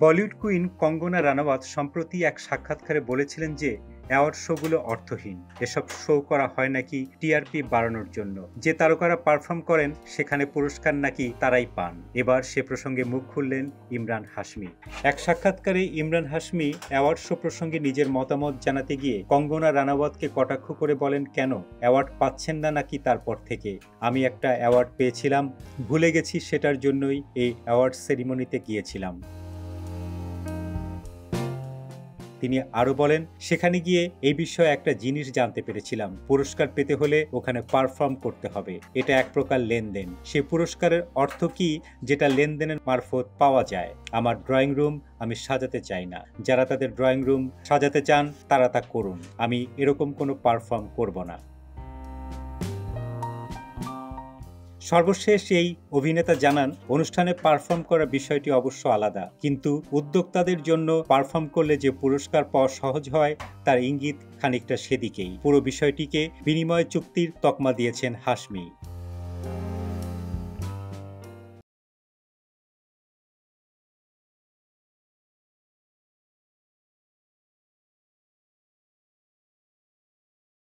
Bollywood queen Kangana Ranaut সম্প্রতি এক সাক্ষাৎকারে বলেছিলেন যে অ্যাওয়ার্ড শোগুলো অর্থহীন, এসব শো করা হয় নাকি টিআরপি বাড়ানোর জন্য। যে তারকারা পারফর্ম করেন সেখানে পুরস্কার নাকি তারাই পান। এবার সে প্রসঙ্গে মুখ খুললেন ইমরান হাশমি। এক সাক্ষাৎকারে ইমরান হাশমি অ্যাওয়ার্ড শো প্রসঙ্গে নিজের মতামত জানাতে গিয়ে কঙ্গনা রানাওয়াতকে কটাক্ষ করে বলেন, কেন অ্যাওয়ার্ড পাচ্ছেন না নাকি তারপর থেকে? আমি একটা অ্যাওয়ার্ড পেয়েছিলাম, ভুলে গেছি, সেটার জন্যই এই অ্যাওয়ার্ড সেরিমনিতে গিয়েছিলাম। তিনি আরো বলেন, সেখানে গিয়ে এই বিষয়ে একটা জিনিস জানতে পেরেছিলাম, পুরস্কার পেতে হলে ওখানে পারফর্ম করতে হবে। এটা এক প্রকার লেনদেন। সে পুরস্কারের অর্থ কি যেটা লেনদেনের মারফত পাওয়া যায়? আমার ড্রয়িং রুম আমি সাজাতে চাই না। যারা তাদের ড্রয়িং রুম সাজাতে চান তারা তা করুন। আমি এরকম কোনো পারফর্ম করব না। সর্বশেষ এই অভিনেতা জানান, অনুষ্ঠানে পারফর্ম করার বিষয়টি অবশ্য আলাদা, কিন্তু উদ্যোক্তাদের জন্য পারফর্ম করলে যে পুরস্কার পাওয়া সহজ হয় তার ইঙ্গিত খানিকটা সেদিকেই। পুরো বিষয়টিকে বিনিময় চুক্তির তকমা দিয়েছেন হাশমি।